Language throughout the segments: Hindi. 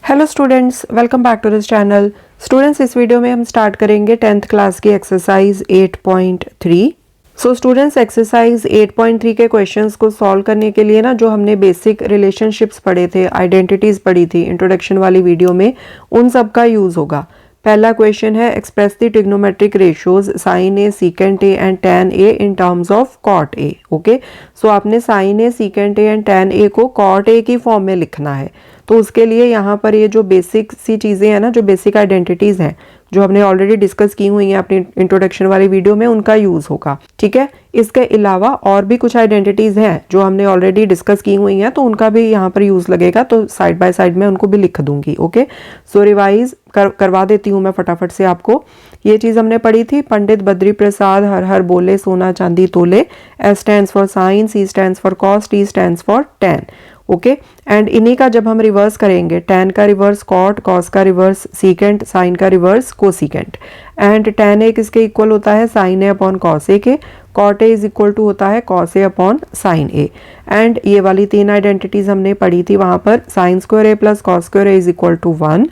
Hello students, welcome back to this channel. Students, इस वीडियो में हम स्टार्ट करेंगे 10th क्लास की एक्सरसाइज 8.3। सो स्टूडेंट्स, एक्सरसाइज 8.3 के क्वेश्चंस को सॉल्व करने के लिए ना जो हमने बेसिक रिलेशनशिप्स पढ़े थे, आइडेंटिटीज पढ़ी थी इंट्रोडक्शन वाली वीडियो में, उन सब का यूज होगा। पहला क्वेश्चन है express the trigonometric ratios sine A, secant A and tan A in terms of cot A. Okay, so आपने sine A, secant A and tan A को कॉट ए की फॉर्म में लिखना है। तो उसके लिए यहाँ पर ये जो बेसिक सी चीज़ें हैं ना, जो बेसिक आइडेंटिटीज़ हैं, जो हमने ऑलरेडी डिस्कस की हुई हैं अपनी इंट्रोडक्शन वाली वीडियो में, उनका यूज़ होगा। ठीक है, इसके अलावा और भी कुछ आइडेंटिटीज़ हैं जो हमने ऑलरेडी डिस्कस की हुई हैं, तो उनका भी यहाँ पर यूज़ लगेगा। तो साइड बाय साइड में उनको भी लिख दूंगी। ओके, सो रिवाइज करवा देती हूँ मैं फटाफट से आपको। ये चीज़ हमने पढ़ी थी, पंडित बद्री प्रसाद हर हर बोले सोना चांदी तोले। S stands for sine, C stands for cos, T stands for tan. Okay, and इन्हीं का जब हम रिवर्स करेंगे, टैन का रिवर्स कॉट, कॉस का रिवर्स सीकेंट, साइन का reverse cosecant. And tan A किसके इक्वल होता है? Sine A upon cos A के। Cot A is equal to होता है cos A upon sine A. And ये वाली तीन आइडेंटिटीज हमने पढ़ी थी वहां पर, sign square A plus cos square A is equal to 1,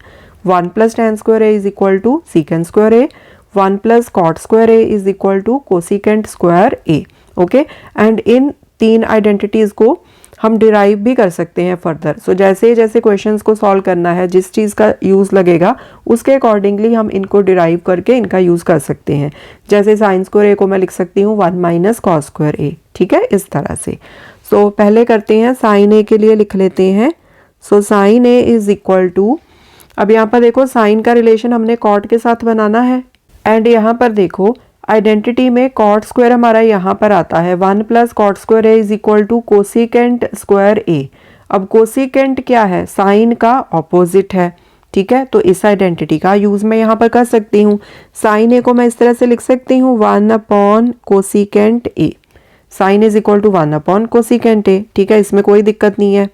1 plus tan square A is equal to secant square A, 1 plus cot square A is equal to cosecant square A. Okay, and इन तीन आइडेंटिटीज को हम डिराइव भी कर सकते हैं फर्दर। सो जैसे जैसे क्वेश्चंस को सॉल्व करना है, जिस चीज़ का यूज़ लगेगा उसके अकॉर्डिंगली हम इनको डिराइव करके इनका यूज़ कर सकते हैं। जैसे साइन स्क्वायर ए को मैं लिख सकती हूँ 1 माइनस कॉस स्क्वायर ए। ठीक है, इस तरह से। सो पहले करते हैं साइन ए के लिए, लिख लेते हैं। So sine A is equal to, अब यहाँ पर देखो साइन का रिलेशन हमने कॉट के साथ बनाना है। एंड यहाँ पर देखो आइडेंटिटी में कॉट स्क्वायर हमारा यहाँ पर आता है, 1 plus cot square A is equal to cosecant square A. अब कोसिकेंट क्या है? साइन का ऑपोजिट है। ठीक है, तो इस आइडेंटिटी का यूज मैं यहाँ पर कर सकती हूँ। साइन ए को मैं इस तरह से लिख सकती हूँ 1 upon cosecant A. Sine is equal to 1 upon cosecant A. ठीक है, इसमें कोई दिक्कत नहीं है।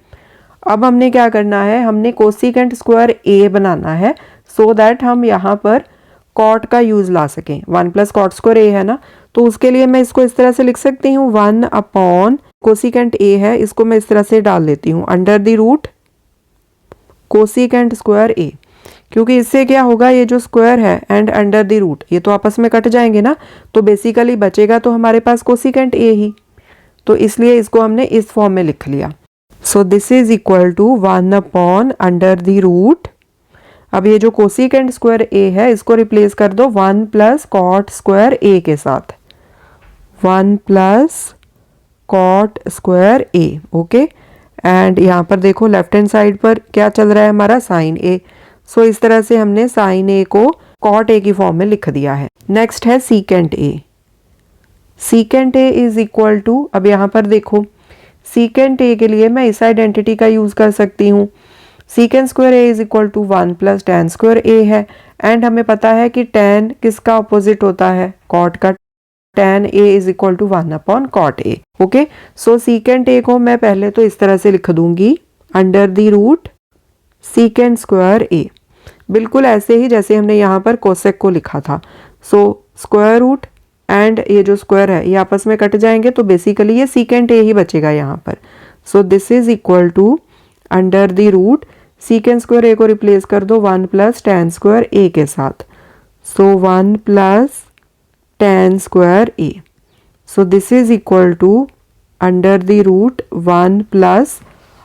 अब हमने क्या करना है, हमने कोसिकेंट स्क्वायर ए बनाना है सो दैट हम यहाँ पर कॉट का यूज ला सकें। 1 प्लस कॉट स्क्वायर ए है ना, तो उसके लिए मैं इसको इस तरह से लिख सकती हूँ 1 अपॉन कोसिकेंट ए है, इसको मैं इस तरह से डाल देती हूँ under the root cosecant square A. क्योंकि इससे क्या होगा, ये जो स्क्वायर है एंड अंडर द रूट ये तो आपस में कट जाएंगे ना, तो बेसिकली बचेगा तो हमारे पास कोसिकेंट ए ही। तो इसलिए इसको हमने इस फॉर्म में लिख लिया। So this is equal to 1 upon under the root, अब ये जो कोसिकेंट स्क्वायर ए है इसको रिप्लेस कर दो 1 प्लस कॉट स्क्वायर ए के साथ, 1 plus cot square A. Okay, and यहाँ पर देखो लेफ्ट हैंड साइड पर क्या चल रहा है हमारा, साइन ए। सो इस तरह से हमने साइन ए को कॉट ए की फॉर्म में लिख दिया है। नेक्स्ट है secant A. Secant A is equal to, अब यहाँ पर देखो सीकेंट ए के लिए मैं इस आइडेंटिटी का यूज कर सकती हूँ। Secant square A is equal to 1 plus tan square A है। एंड हमें पता है कि टैन किसका अपोजिट होता है? कॉट का। Tan A is equal to 1 upon cot A. Okay, so secant A को मैं पहले तो इस तरह से लिख दूंगी under the root secant square A, बिल्कुल ऐसे ही जैसे हमने यहाँ पर कोसेक को लिखा था। सो स्क्वायर रूट एंड ये जो स्क्वायर है ये आपस में कट जाएंगे, तो बेसिकली ये सीकेंट ए ही बचेगा यहाँ पर। So this is equal to under the root secant square A को रिप्लेस कर दो 1 प्लस टैन स्क्वायर ए के साथ। So 1 plus tan square A. So this is equal to under the root 1 plus,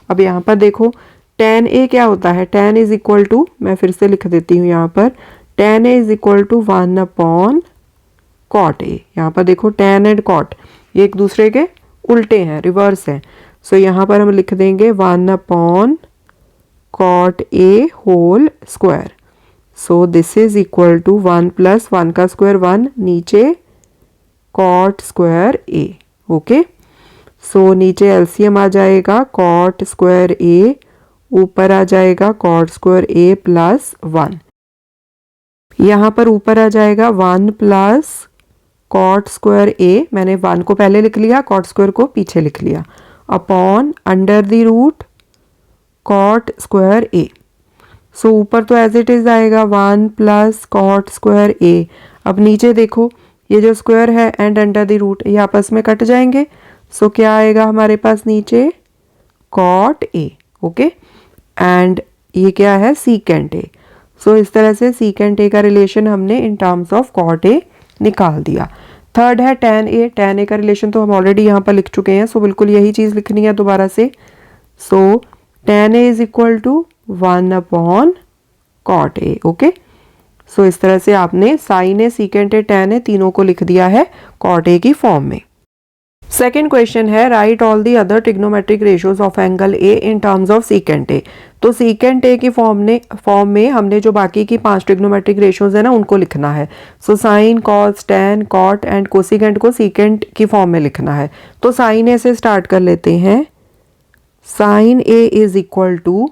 अब यहाँ पर देखो टैन ए क्या होता है? टैन इज इक्वल टू, मैं फिर से लिख देती हूँ यहाँ पर, tan A is equal to 1 upon cot A. यहाँ पर देखो टैन एंड कॉट ये एक दूसरे के उल्टे हैं, रिवर्स हैं। सो यहाँ पर हम लिख देंगे 1 upon cot A whole square. So this is equal to 1 plus 1 का स्क्वायर 1, नीचे कॉट स्क्वायर ए। ओके, सो नीचे एलसीएम आ जाएगा कॉट स्क्वायर ए, ऊपर आ जाएगा कॉट स्क्वायर ए प्लस 1। यहाँ पर ऊपर आ जाएगा 1 प्लस कॉट स्क्वायर ए, मैंने 1 को पहले लिख लिया, कॉट स्क्वायर को पीछे लिख लिया, upon under the root cot square A. So ऊपर तो एज इट इज आएगा 1 प्लस कॉट स्क्वायर ए। अब नीचे देखो ये जो स्क्वायर है एंड अंडर द रूट ये आपस में कट जाएंगे। सो क्या आएगा हमारे पास नीचे? Cot A. ओके, एंड ये क्या है, सीकेंट ए। सो इस तरह से सीकेंट ए का रिलेशन हमने in terms of cot A निकाल दिया। थर्ड है टैन ए। टैन ए का रिलेशन तो हम ऑलरेडी यहाँ पर लिख चुके हैं, सो बिल्कुल यही चीज़ लिखनी है दोबारा से। So tan A is equal to 1 upon cot A. Okay, so इस तरह से आपने sine A, secant A, tan A तीनों को लिख दिया है कॉट ए की फॉर्म में। सेकेंड क्वेश्चन है right all the other trigonometric ratios of angle A in terms of secant a. तो सीकेंट ए की फॉर्म में हमने जो बाकी की 5 ट्रिग्नोमेट्रिक रेशियोज है ना उनको लिखना है। So sine, cos, tan, cot and cosecant को सीकेंट की फॉर्म में लिखना है। तो साइन ए से स्टार्ट कर लेते हैं। Sine A is equal to,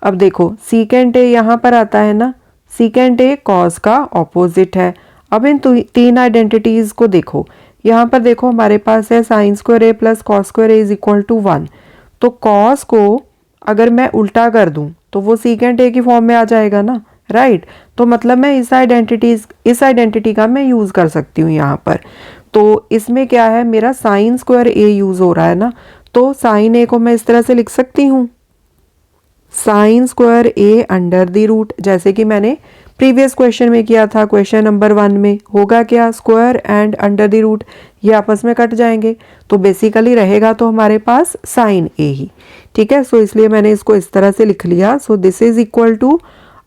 अब देखो सीकेंट ए यहाँ पर आता है ना, सीकेंट ए कॉस का ऑपोजिट है। अब इन तीन आइडेंटिटीज को देखो, यहाँ पर देखो हमारे पास है sine square A plus cos square A is equal to 1। तो कॉस को अगर मैं उल्टा कर दूं तो वो सीकेंट ए की फॉर्म में आ जाएगा ना, राइट। तो मतलब मैं इस आइडेंटिटी का मैं यूज कर सकती हूँ यहाँ पर। तो इसमें क्या है, मेरा साइन स्क्वायर ए यूज हो रहा है ना, तो साइन ए को मैं इस तरह से लिख सकती हूँ, sine square A under the root, जैसे कि मैंने प्रीवियस क्वेश्चन में किया था। क्वेश्चन नंबर 1 में होगा क्या, square and under the root ये आपस में कट जाएंगे, तो बेसिकली रहेगा तो हमारे पास साइन ए ही, ठीक है। सो इसलिए मैंने इसको इस तरह से लिख लिया। So this is equal to,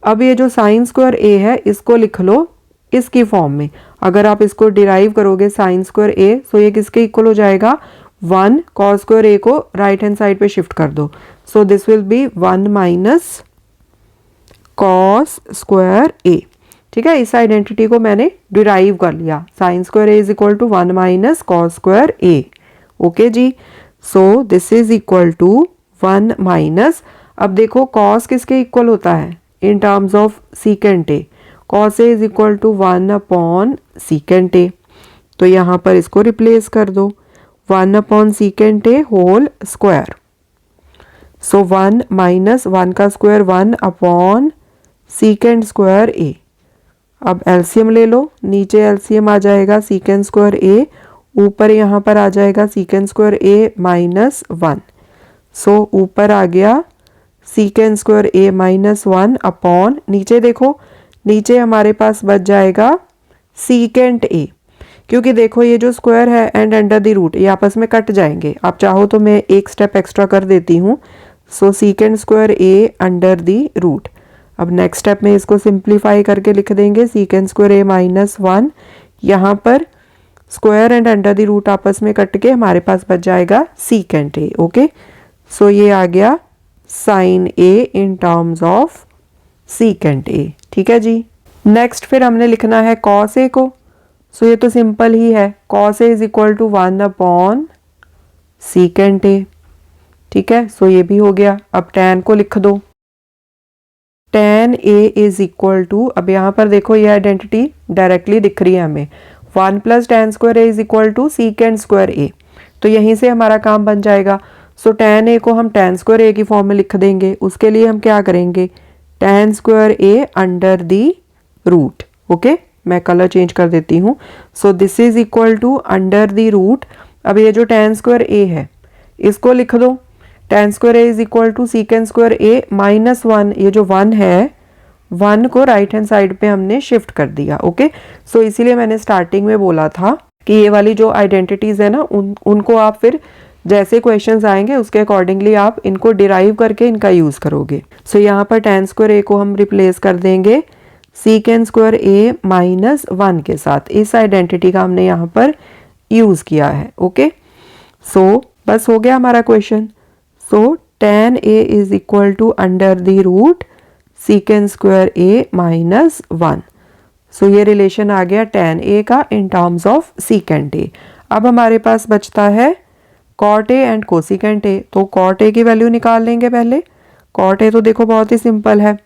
अब ये जो साइन स्क्वायर ए है इसको लिख लो इसकी फॉर्म में। अगर आप इसको डिराइव करोगे साइन स्क्वायर ए, सो ये किसके इक्वल हो जाएगा, 1 कॉस स्क्वायर ए को राइट हैंड साइड पे शिफ्ट कर दो। So this will be 1 minus cos square A, ठीक है। इस आइडेंटिटी को मैंने डिराइव कर लिया, sine square A is equal to 1 minus cos square A. Okay जी, so this is equal to 1 minus, अब देखो कॉस किसके इक्वल होता है in terms of secant A, cos A is equal to 1 upon secant a. तो यहाँ पर इसको रिप्लेस कर दो, 1 upon secant A whole square. So 1 minus 1 का square 1 upon secant square A. अब एलसीएम ले लो, नीचे एलसीएम आ जाएगा सीकेंट स्क्वायर ए, ऊपर यहाँ पर आ जाएगा सीकेंट स्क्वायर ए माइनस 1। सो ऊपर आ गया सीकेंट स्क्वायर ए माइनस 1 अपॉन, नीचे देखो नीचे हमारे पास बच जाएगा सीकेंट ए, क्योंकि देखो ये जो स्क्वायर है एंड अंडर द रूट ये आपस में कट जाएंगे। आप चाहो तो मैं एक स्टेप एक्स्ट्रा कर देती हूँ। So secant square A under the root, अब नेक्स्ट स्टेप में इसको सिंप्लीफाई करके लिख देंगे सीकेंट स्क्वायर ए माइनस 1। यहाँ पर square and under the root आपस में कट के हमारे पास बच जाएगा सीकेंट ए। ओके, सो ये आ गया sine A in terms of secant A, ठीक है जी। नेक्स्ट फिर हमने लिखना है कॉस ए को। सो ये तो सिंपल ही है, cos A is equal to 1 upon secant A, ठीक है। सो ये भी हो गया। अब टैन को लिख दो, tan A is equal to, अब यहाँ पर देखो ये आइडेंटिटी डायरेक्टली दिख रही है हमें, 1 plus tan square A is equal to secant square A. तो यहीं से हमारा काम बन जाएगा। सो टैन ए को हम टैन स्क्वायर ए की फॉर्म में लिख देंगे। उसके लिए हम क्या करेंगे, tan square A under the root. Okay, मैं कलर चेंज कर देती हूँ। So this is equal to under the root, अब ये जो टैन स्क्वायर ए है इसको लिख दो, tan square A is equal to secant square A minus 1। ये जो 1 है 1 को राइट हैंड साइड पे हमने शिफ्ट कर दिया। ओके, सो इसीलिए मैंने स्टार्टिंग में बोला था कि ये वाली जो आइडेंटिटीज है ना उनको आप फिर जैसे क्वेश्चंस आएंगे उसके अकॉर्डिंगली आप इनको डिराइव करके इनका यूज करोगे। सो यहाँ पर टैन स्क्वायर ए को हम रिप्लेस कर देंगे सीकेंट स्क्वायर ए माइनस 1 के साथ। इस आइडेंटिटी का हमने यहाँ पर यूज किया है। ओके, सो बस हो गया हमारा question. So tan A is equal to under the root secant square A minus 1। So ये रिलेशन आ गया टैन ए का in terms of secant A. अब हमारे पास बचता है cot A and cosecant A. तो कॉट ए की वैल्यू निकाल लेंगे पहले। कॉट ए तो देखो बहुत ही सिंपल है,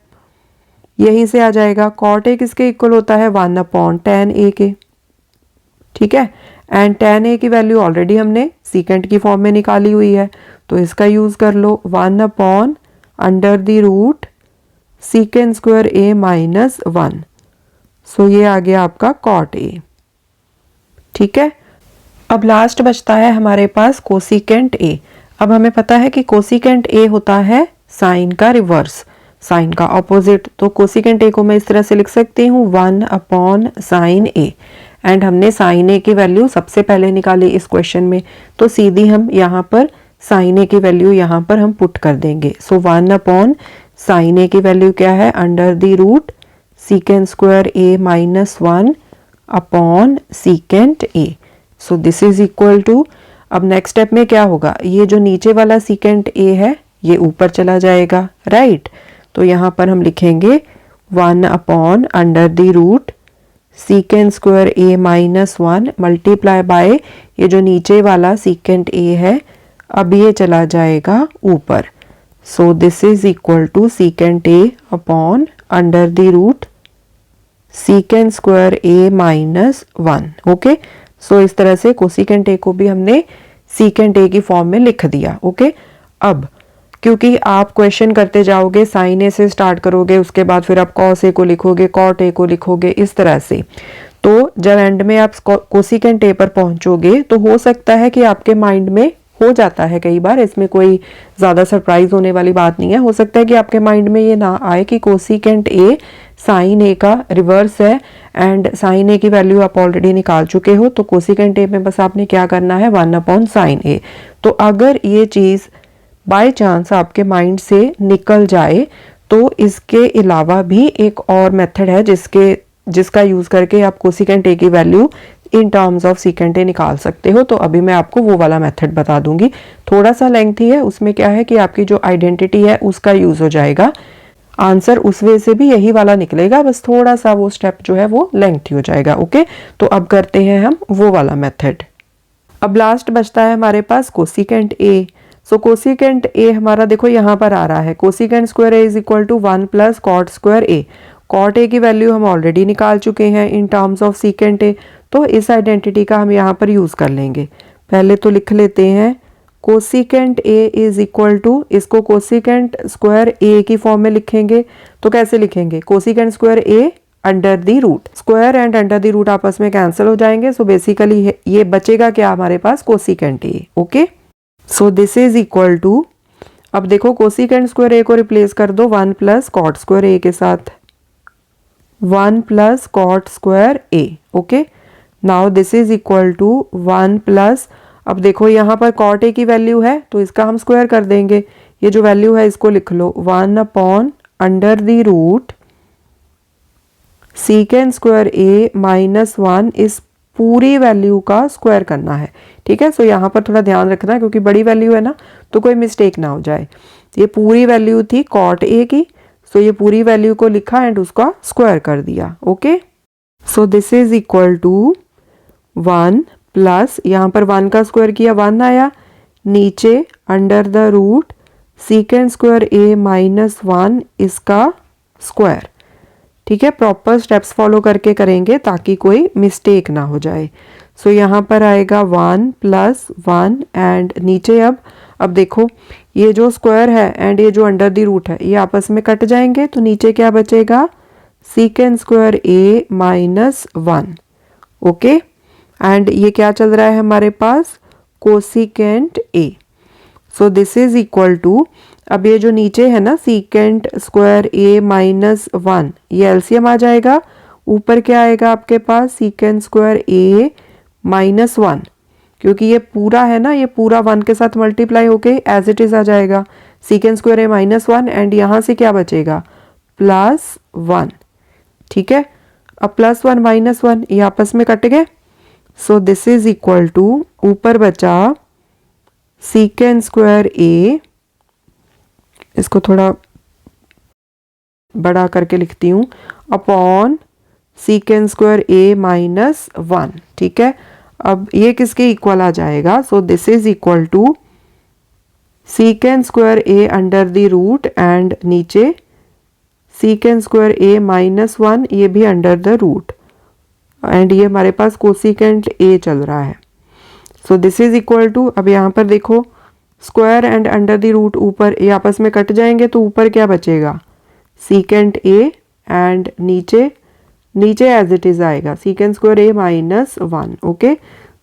यहीं से आ जाएगा। कॉट ए किसके इक्वल होता है, 1 अपॉन टैन ए के, ठीक है। एंड टैन ए की वैल्यू ऑलरेडी हमने सीकेंट की फॉर्म में निकाली हुई है, तो इसका यूज कर लो 1 upon under the root secant square A minus 1। So ये आ गया आपका कॉट ए, ठीक है। अब लास्ट बचता है हमारे पास कोसिकेंट ए। अब हमें पता है कि कोसिकेंट ए होता है साइन का रिवर्स। साइन का ऑपोजिट। तो कोसिकेंट ए को मैं इस तरह से लिख सकती हूँ 1 अपॉन साइन ए, एंड हमने साइन ए की वैल्यू सबसे पहले निकाली इस क्वेश्चन में, तो सीधी हम यहाँ पर साइन ए की वैल्यू यहाँ पर हम पुट कर देंगे। सो 1 अपॉन साइन ए की वैल्यू क्या है, under the root secant square A minus 1 upon secant a. So this is equal to, अब नेक्स्ट स्टेप में क्या होगा, ये जो नीचे वाला सीकेंट ए है ये ऊपर चला जाएगा, राइट। तो यहाँ पर हम लिखेंगे 1 upon under the root secant square A minus 1 multiply by ये जो नीचे वाला सीकेंट ए है, अब ये चला जाएगा ऊपर। So this is equal to secant A upon under the root secant square A minus 1। Okay, so इस तरह से कोसिकेंट ए को भी हमने सीकेंट ए की फॉर्म में लिख दिया। ओके, अब क्योंकि आप क्वेश्चन करते जाओगे, साइन ए से स्टार्ट करोगे, उसके बाद फिर आप कॉस ए को लिखोगे, कॉट ए को लिखोगे, इस तरह से, तो जब एंड में आप कोसिकेंट ए पर पहुंचोगे तो हो सकता है कि आपके माइंड में हो जाता है कई बार, इसमें कोई ज़्यादा सरप्राइज होने वाली बात नहीं है, हो सकता है कि आपके माइंड में ये ना आए कि कोसिकेंट ए साइन ए का रिवर्स है एंड साइन ए की वैल्यू आप ऑलरेडी निकाल चुके हो, तो कोसिकेंट ए में बस आपने क्या करना है 1 अपॉन साइन ए। तो अगर ये चीज़ बाय चांस आपके माइंड से निकल जाए तो इसके अलावा भी एक और मेथड है जिसका यूज़ करके आप कोसिकेंट ए की value in terms of secant ए निकाल सकते हो। तो अभी मैं आपको वो वाला मेथड बता दूंगी, थोड़ा सा लेंथी है, उसमें क्या है कि आपकी जो आइडेंटिटी है उसका यूज़ हो जाएगा, आंसर उस वे से भी यही वाला निकलेगा, बस थोड़ा सा वो स्टेप जो है वो लेंथी हो जाएगा। ओके, तो अब करते हैं हम वो वाला मेथड। अब लास्ट बचता है हमारे पास cosecant A. So cosecant A हमारा देखो यहाँ पर आ रहा है, cosecant square A is equal to 1 plus cot square a. Cot a की वैल्यू हम ऑलरेडी निकाल चुके हैं in terms of secant a, तो इस आइडेंटिटी का हम यहाँ पर यूज़ कर लेंगे। पहले तो लिख लेते हैं cosecant a is equal to, इसको कोसिकेंट स्क्वायर ए की फॉर्म में लिखेंगे, तो कैसे लिखेंगे, cosecant square A under the root, square and under the root आपस में कैंसिल हो जाएंगे, सो बेसिकली ये बचेगा क्या हमारे पास, cosecant A. Okay, so this is equal to, अब देखो कोसिकेंट स्क्वायर ए को रिप्लेस कर दो 1 प्लस कॉट स्क्वायर ए के साथ, 1 plus cot square A. Okay, now this is equal to 1 plus, अब देखो यहाँ पर कॉट ए की वैल्यू है तो इसका हम स्क्वायर कर देंगे, ये जो वैल्यू है इसको लिख लो 1 upon under the root secant square A minus 1, इस पूरी वैल्यू का स्क्वायर करना है। ठीक है, सो यहाँ पर थोड़ा ध्यान रखना क्योंकि बड़ी वैल्यू है ना, तो कोई मिस्टेक ना हो जाए। ये पूरी वैल्यू थी कॉट ए की, सो ये पूरी वैल्यू को लिखा एंड उसका स्क्वायर कर दिया। Okay, so this is equal to 1 plus, यहाँ पर 1 का स्क्वायर किया 1 आया, नीचे under the root secant square A minus 1 इसका स्क्वायर। ठीक है, प्रॉपर स्टेप्स फॉलो करके करेंगे ताकि कोई मिस्टेक ना हो जाए। सो यहाँ पर आएगा 1 प्लस 1 एंड नीचे अब देखो ये जो स्क्वायर है एंड ये जो अंडर द रूट है ये आपस में कट जाएंगे, तो नीचे क्या बचेगा, secant square A minus 1। Okay, and ये क्या चल रहा है हमारे पास, cosecant A. So this is equal to, अब ये जो नीचे है ना सीकेंट स्क्वायर ए माइनस 1, ये एलसीएम आ जाएगा, ऊपर क्या आएगा आपके पास, सीकेंट स्क्वायर ए माइनस 1, क्योंकि ये पूरा है ना, ये पूरा 1 के साथ मल्टीप्लाई होके एज इट इज आ जाएगा, secant square A minus 1 and यहाँ से क्या बचेगा, प्लस 1। ठीक है, अब प्लस 1 माइनस 1 ये आपस में कट गए, so this is equal to, ऊपर बचा सीकेंट स्क्वायर ए, इसको थोड़ा बड़ा करके लिखती हूँ, अपॉन सीकेंट स्क्वायर ए माइनस 1। ठीक है, अब ये किसके इक्वल आ जाएगा, so this is equal to secant square A under the root and नीचे सीकेंट स्क्वायर ए माइनस 1, ये भी अंडर द रूट, एंड ये हमारे पास कोसिकेंट ए चल रहा है। So this is equal to, अब यहाँ पर देखो square and under the root ऊपर ये आपस में कट जाएंगे, तो ऊपर क्या बचेगा, सीकेंट ए एंड नीचे एज इट इज आएगा सीकेंट स्क्वायर ए माइनस 1। ओके,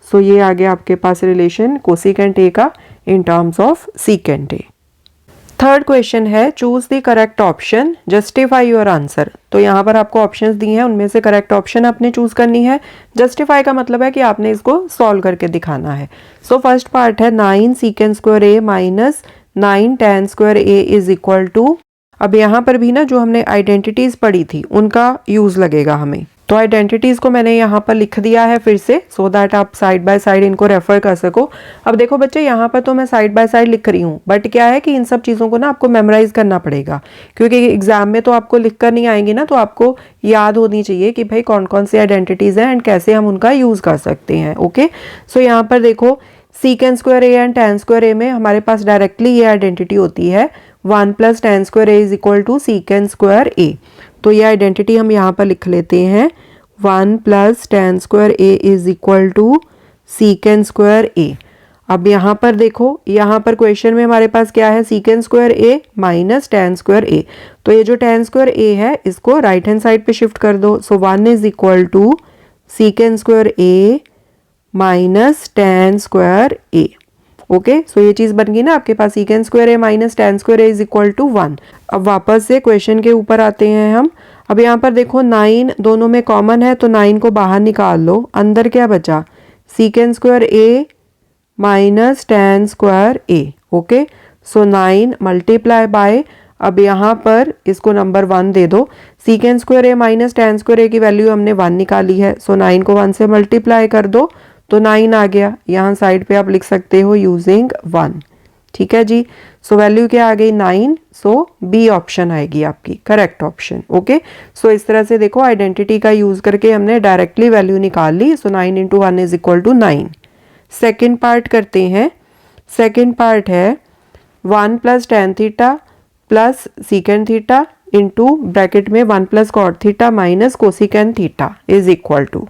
सो ये आ गया आपके पास रिलेशन कोसिकेंट ए का in terms of secant A. Third question है choose the correct option, justify your answer. तो यहाँ पर आपको ऑप्शंस दिए हैं, उनमें से करेक्ट ऑप्शन आपने चूज करनी है। जस्टिफाई का मतलब है कि आपने इसको सॉल्व करके दिखाना है। सो फर्स्ट पार्ट है 9 secant square A minus 9 tan square A is equal to. अब यहाँ पर भी ना जो हमने आइडेंटिटीज पढ़ी थी उनका यूज लगेगा हमें। तो आइडेंटिटीज को मैंने यहाँ पर लिख दिया है फिर से, सो दैट आप साइड बाय साइड इनको रेफर कर सको। अब देखो बच्चे, यहाँ पर तो मैं साइड बाय साइड लिख रही हूँ, बट क्या है कि इन सब चीज़ों को ना आपको मेमोराइज करना पड़ेगा, क्योंकि एग्जाम में तो आपको लिख कर नहीं आएंगी ना, तो आपको याद होनी चाहिए कि भाई कौन कौन सी आइडेंटिटीज हैं एंड कैसे हम उनका यूज कर सकते हैं। ओके, सो यहाँ पर देखो secant square A and tan square A में हमारे पास डायरेक्टली ये आइडेंटिटी होती है 1 + tan square A is equal to secant square A. तो ये आइडेंटिटी हम यहाँ पर लिख लेते हैं 1 + tan square A is equal to secant square A. अब यहाँ पर देखो, यहाँ पर क्वेश्चन में हमारे पास क्या है, secant square A minus tan square A. तो ये जो tan स्क्वायर ए है इसको राइट हैंड साइड पे शिफ्ट कर दो। So 1 is equal to secant square A minus tan square A. Okay, so ये चीज बन गई ना आपके पास, secant square A minus tan square A is equal to 1। अब वापस से क्वेश्चन के ऊपर आते हैं हम। अब यहाँ पर देखो 9 दोनों में कॉमन है, तो 9 को बाहर निकाल लो। अंदर क्या बचा, सीकेंड square A minus tan square A. Okay, so 9 multiply by, अब यहाँ पर इसको नंबर 1 दे दो। सीकेंड square A minus tan square a की वैल्यू हमने 1 निकाली है, सो 9 को 1 से मल्टीप्लाई कर दो तो 9 आ गया। यहाँ साइड पे आप लिख सकते हो यूजिंग 1। ठीक है जी, सो वैल्यू क्या आ गई 9, सो बी ऑप्शन आएगी आपकी करेक्ट ऑप्शन। ओके, सो इस तरह से देखो आइडेंटिटी का यूज करके हमने डायरेक्टली वैल्यू निकाल ली। So 9 × 1 is equal to 9। Second part करते हैं। सेकेंड पार्ट है 1 + tan theta plus secant theta into bracket में 1 + cot theta minus cosecant theta is equal to.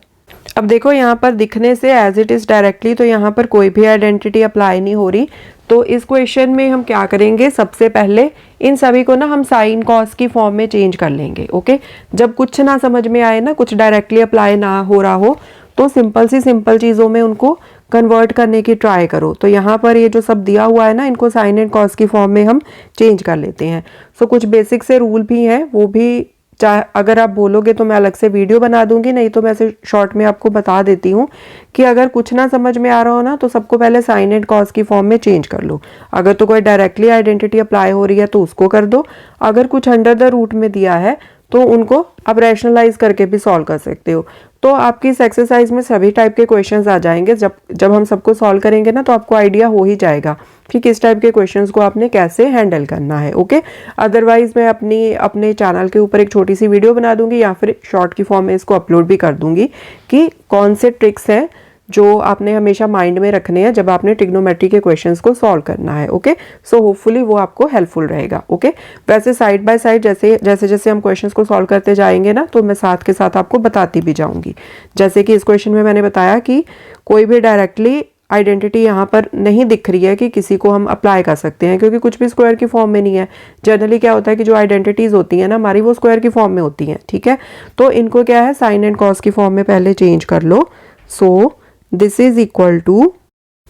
अब देखो यहाँ पर दिखने से एज इट इज डायरेक्टली तो यहाँ पर कोई भी आइडेंटिटी अप्लाई नहीं हो रही। तो इस क्वेश्चन में हम क्या करेंगे, सबसे पहले इन सभी को ना हम साइन कॉस की फॉर्म में चेंज कर लेंगे। ओके, जब कुछ ना समझ में आए ना, कुछ डायरेक्टली अप्लाई ना हो रहा हो, तो सिंपल चीज़ों में उनको कन्वर्ट करने की ट्राई करो। तो यहाँ पर ये जो सब दिया हुआ है ना, इनको साइन एंड कॉस की फॉर्म में हम चेंज कर लेते हैं। सो कुछ बेसिक से रूल भी हैं, वो भी चाहे अगर आप बोलोगे तो मैं अलग से वीडियो बना दूंगी, नहीं तो मैं ऐसे शॉर्ट में आपको बता देती हूँ कि अगर कुछ ना समझ में आ रहा हो ना, तो सबको पहले साइन एंड कॉस की फॉर्म में चेंज कर लो। अगर तो कोई डायरेक्टली आइडेंटिटी अप्लाई हो रही है तो उसको कर दो। अगर कुछ अंडर द रूट में दिया है तो उनको आप रैशनलाइज करके भी सॉल्व कर सकते हो। तो आपकी इस एक्सरसाइज में सभी टाइप के क्वेश्चंस आ जाएंगे। जब हम सबको सॉल्व करेंगे ना, तो आपको आइडिया हो ही जाएगा कि किस टाइप के क्वेश्चंस को आपने कैसे हैंडल करना है। ओके, अदरवाइज मैं अपने चैनल के ऊपर एक छोटी सी वीडियो बना दूंगी या फिर शॉर्ट की फॉर्म में इसको अपलोड भी कर दूंगी कि कौन से ट्रिक्स हैं जो आपने हमेशा माइंड में रखने हैं जब आपने ट्रिग्नोमेट्री के क्वेश्चंस को सॉल्व करना है। ओके, सो होपफुली वो आपको हेल्पफुल रहेगा। ओके, वैसे साइड बाय साइड जैसे हम क्वेश्चंस को सॉल्व करते जाएंगे ना, तो मैं साथ के साथ आपको बताती भी जाऊंगी। जैसे कि इस क्वेश्चन में मैंने बताया कि कोई भी डायरेक्टली आइडेंटिटी यहाँ पर नहीं दिख रही है कि किसी को हम अप्लाई कर सकते हैं, क्योंकि कुछ भी स्क्वायर की फॉर्म में नहीं है। जनरली क्या होता है कि जो आइडेंटिटीज होती हैं ना हमारी, वो स्क्वायर की फॉर्म में होती हैं। ठीक है, तो इनको क्या है, साइन एंड कॉस की फॉर्म में पहले चेंज कर लो। So this is equal to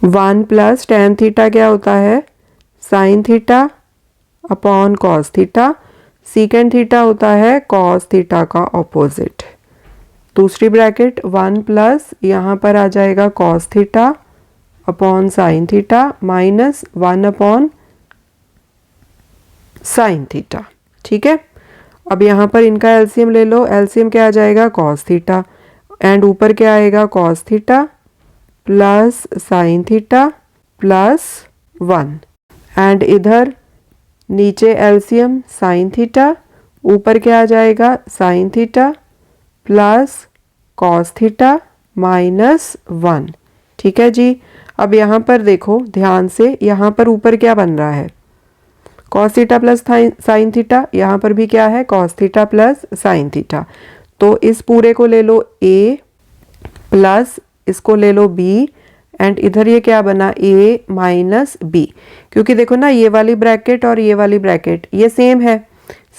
1 + tan theta क्या होता है, sine theta upon cos theta. Secant theta होता है कॉस थीटा का ऑपोजिट। दूसरी ब्रैकेट 1 प्लस यहाँ पर आ जाएगा cos theta upon sine theta minus 1 upon sine theta. ठीक है, अब यहाँ पर इनका एलसीएम ले लो। एलसीएम क्या आ जाएगा, कॉस थीटा, एंड ऊपर क्या आएगा, cos theta plus sine theta plus 1, and इधर नीचे एलसीएम साइन थीटा, ऊपर क्या आ जाएगा, sign theta plus cos theta minus 1। ठीक है जी, अब यहाँ पर देखो ध्यान से, यहाँ पर ऊपर क्या बन रहा है, cos theta plus sine theta, यहाँ पर भी क्या है, cos theta plus sine theta. तो इस पूरे को ले लो a प्लस इसको ले लो b, एंड इधर ये क्या बना, a माइनस b। क्योंकि देखो ना ये वाली ब्रैकेट और ये वाली ब्रैकेट ये सेम है,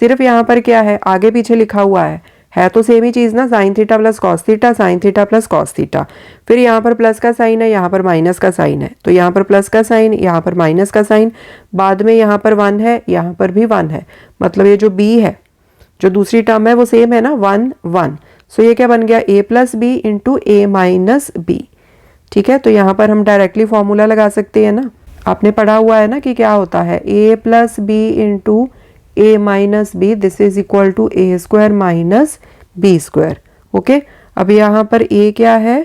सिर्फ यहाँ पर क्या है, आगे पीछे लिखा हुआ है। है तो सेम ही चीज़ ना, sign theta plus cos theta, sign theta plus cos theta. फिर यहाँ पर प्लस का साइन है, यहाँ पर माइनस का साइन है, तो यहाँ पर प्लस का साइन, यहाँ पर माइनस का साइन, बाद में यहाँ पर 1 है, यहाँ पर भी 1 है, मतलब ये जो b है, जो दूसरी टर्म है वो सेम है ना, 1 1। सो ये क्या बन गया, a plus B into A minus b. ठीक है, तो यहाँ पर हम डायरेक्टली फॉर्मूला लगा सकते हैं ना, आपने पढ़ा हुआ है ना कि क्या होता है, a plus B into A minus B, this is equal to A square minus B square. Okay, अब यहाँ पर a क्या है,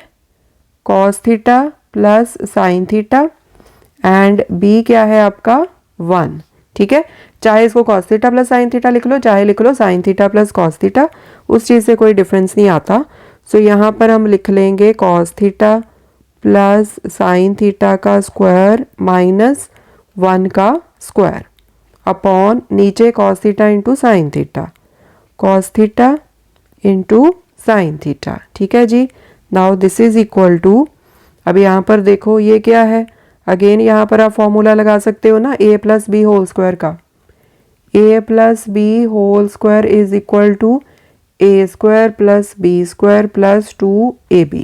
cos theta plus sine theta, and b क्या है आपका 1। ठीक है, चाहे इसको cos theta plus sine theta लिख लो, चाहे लिख लो sine theta plus cos theta, उस चीज़ से कोई डिफरेंस नहीं आता। सो यहाँ पर हम लिख लेंगे cos theta plus sine theta का स्क्वायर माइनस 1 का स्क्वायर अपॉन नीचे cos theta into sine theta, cos theta into sine theta. ठीक है जी, now this is equal to, अब यहाँ पर देखो ये क्या है, अगेन यहाँ पर आप फॉर्मूला लगा सकते हो ना, a plus b whole square का, a plus b whole square is equal to A square plus b square plus 2ab।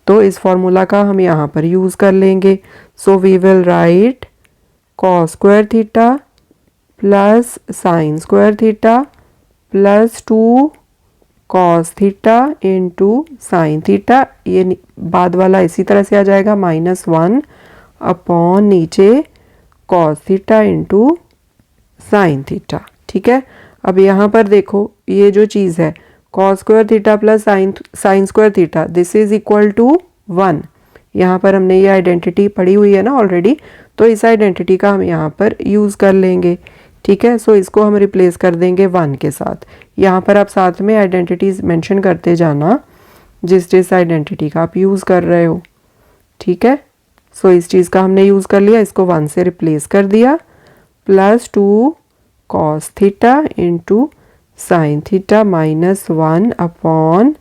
तो इस फॉर्मूला का हम यहाँ पर यूज़ कर लेंगे। So we will write cos square theta plus sine square theta plus 2 cos theta into sine theta, ये बाद वाला इसी तरह से आ जाएगा, -1 अपॉन नीचे cos theta into sine theta. ठीक है, अब यहाँ पर देखो ये जो चीज़ है cos square theta plus sine square theta, this is equal to 1। यहाँ पर हमने ये आइडेंटिटी पढ़ी हुई है ना ऑलरेडी, तो इस आइडेंटिटी का हम यहाँ पर यूज़ कर लेंगे। ठीक है, सो इसको हम रिप्लेस कर देंगे 1 के साथ। यहाँ पर आप साथ में आइडेंटिटीज मेंशन करते जाना जिस जिस आइडेंटिटी का आप यूज़ कर रहे हो। ठीक है, सो इस चीज़ का हमने यूज़ कर लिया, इसको 1 से रिप्लेस कर दिया, plus 2 cos theta into sine theta -1 upon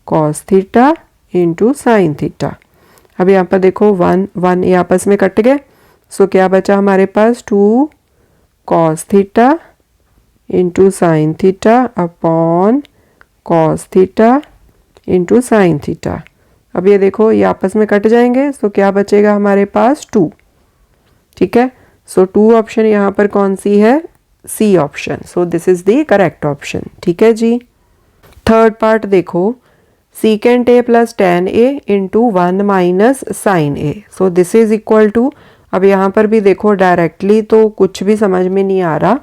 cos theta into sine theta. अब यहाँ पर देखो 1 1 ये आपस में कट गए, सो क्या बचा हमारे पास, 2 cos theta into sine theta upon cos theta into sine theta. अब ये देखो ये आपस में कट जाएंगे, सो क्या बचेगा हमारे पास, 2। ठीक है, सो 2 ऑप्शन यहाँ पर कौन सी है, C option. So this is the correct option. ठीक है जी, थर्ड पार्ट देखो, secant a plus tan a into 1 minus sine a, so this is equal to, अब यहाँ पर भी देखो डायरेक्टली तो कुछ भी समझ में नहीं आ रहा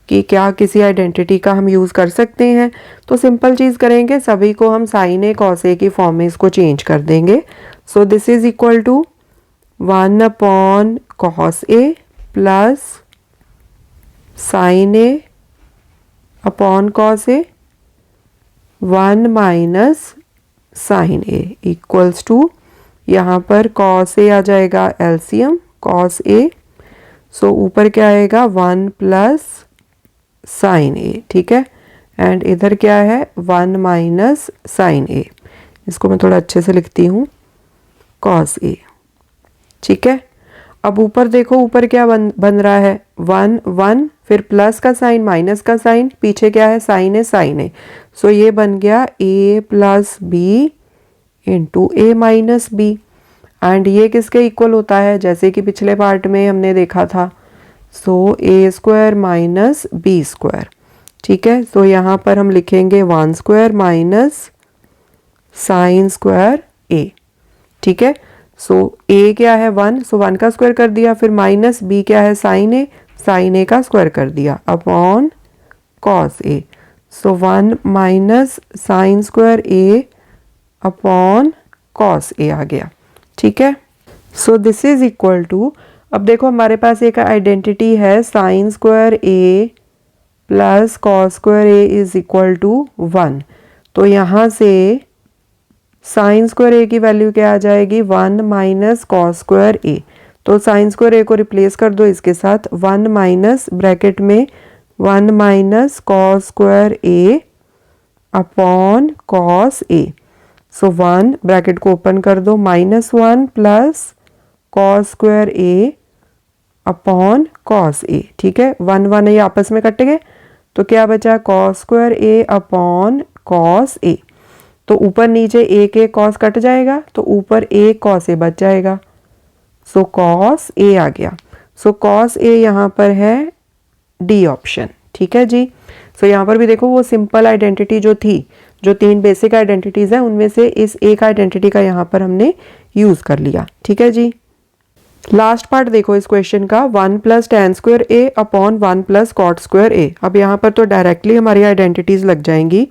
कि क्या किसी आइडेंटिटी का हम यूज़ कर सकते हैं, तो सिंपल चीज़ करेंगे, सभी को हम साइन ए कॉस ए की फॉर्म में इसको चेंज कर देंगे। So this is equal to 1 upon cos a plus sine A upon cos a 1 minus sine a equals to, यहाँ पर कॉस ए आ जाएगा एलसीएम कॉस ए, सो ऊपर क्या आएगा 1 प्लस साइन ए। ठीक है, एंड इधर क्या है 1 माइनस साइन ए, इसको मैं थोड़ा अच्छे से लिखती हूँ, कॉस ए। ठीक है, अब ऊपर देखो ऊपर क्या बन रहा है, 1 1 फिर प्लस का साइन माइनस का साइन, पीछे क्या है साइन है, सो ये बन गया a plus B into A minus b, and ये किसके इक्वल होता है, जैसे कि पिछले पार्ट में हमने देखा था, सो ए स्क्वायर माइनस बी स्क्वायर। ठीक है, सो यहाँ पर हम लिखेंगे 1 square minus sine square A. ठीक है, सो a क्या है 1, सो 1 का स्क्वायर कर दिया, फिर माइनस b क्या है साइन ए का स्क्वायर कर दिया upon cos a, so 1 minus sine square a upon cos a आ गया। ठीक है, so this is equal to, अब देखो हमारे पास एक आइडेंटिटी है sine square A plus cos square A is equal to 1, तो यहाँ से साइन स्क्वायर ए की वैल्यू क्या आ जाएगी, 1 माइनस कॉस स्क्वायर ए, तो साइन स्क्वायर ए को रिप्लेस कर दो इसके साथ, 1 माइनस ब्रैकेट में 1 minus cos square a upon cos a, so 1 bracket को ओपन कर दो, -1 plus cos square a upon cos ए। ठीक है, 1 1 ये आपस में कट गए, तो क्या बचा cos square a upon cos ए। तो ऊपर नीचे एक एक कॉस कट जाएगा तो ऊपर एक कॉस ए बच जाएगा। सो कॉस ए आ गया। सो कॉस ए यहाँ पर है डी ऑप्शन। ठीक है जी। सो यहाँ पर भी देखो वो सिंपल आइडेंटिटी जो थी, जो 3 बेसिक आइडेंटिटीज हैं उनमें से इस एक आइडेंटिटी का यहाँ पर हमने यूज कर लिया। ठीक है जी। लास्ट पार्ट देखो इस क्वेश्चन का, 1 plus tan square a upon 1 plus cot square A. अब यहाँ पर तो डायरेक्टली हमारी आइडेंटिटीज लग जाएंगी।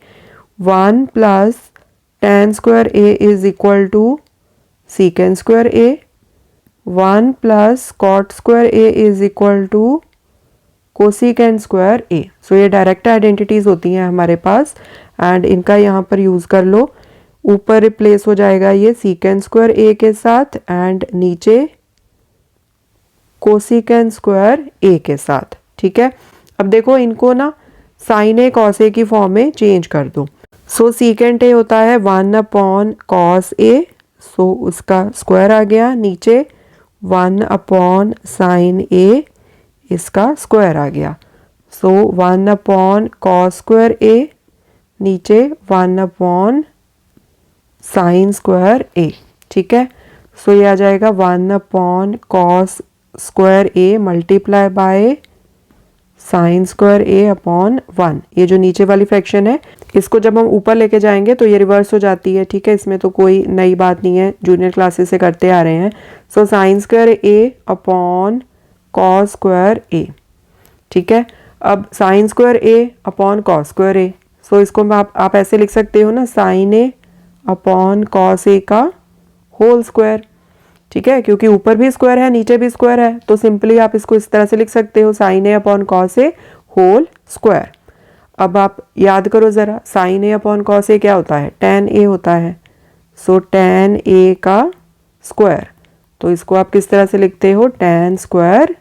1 plus tan square A is equal to secant square A, 1 plus cot square A is equal to cosecant square A. So ये डायरेक्ट आइडेंटिटीज होती हैं हमारे पास एंड इनका यहाँ पर यूज कर लो। ऊपर रिप्लेस हो जाएगा ये सीकेंड स्क्वायर ए के साथ एंड नीचे कोसिकेंड स्क्वायर ए के साथ। ठीक है। अब देखो इनको ना साइन ए कॉस ए की फॉर्म में चेंज कर दो। सो सीकेंड ए होता है 1 अपॉन कॉस ए, सो उसका स्क्वायर आ गया, नीचे 1 अपॉन साइन ए, इसका स्क्वायर आ गया। सो 1 अपॉन कॉस स्क्वायर ए, नीचे 1 अपॉन साइन स्क्वायर ए। ठीक है। सो ये आ जाएगा 1 upon cos square A multiply by sine square a upon 1। ये जो नीचे वाली फ्रैक्शन है इसको जब हम ऊपर लेके जाएंगे तो ये रिवर्स हो जाती है। ठीक है। इसमें तो कोई नई बात नहीं है, जूनियर क्लासेस से करते आ रहे हैं। So sign square a upon cos square A. ठीक है। अब sign square a upon cos square A. सो इसको आप ऐसे लिख सकते हो ना, साइन ए अपॉन कॉस ए का होल स्क्वायर। ठीक है। क्योंकि ऊपर भी स्क्वायर है नीचे भी स्क्वायर है तो सिंपली आप इसको इस तरह से लिख सकते हो, साइन ए अपॉन कॉस ए होल स्क्वायर। अब आप याद करो ज़रा, साइन ए अपॉन कॉस ए क्या होता है, टेन ए होता है। सो टेन ए का स्क्वायर, तो इसको आप किस तरह से लिखते हो, टेन स्क्वायर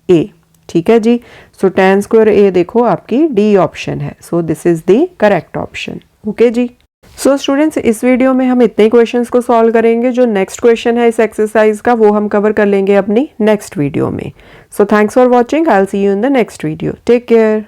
ए। ठीक है जी। सो टेन स्क्वायर ए देखो आपकी डी ऑप्शन है। So this is the correct option. Okay जी। सो स्टूडेंट्स इस वीडियो में हम इतने क्वेश्चंस को सॉल्व करेंगे। जो नेक्स्ट क्वेश्चन है इस एक्सरसाइज का वो हम कवर कर लेंगे अपनी नेक्स्ट वीडियो में। So thanks for watching. I will see you in the next video. Take care.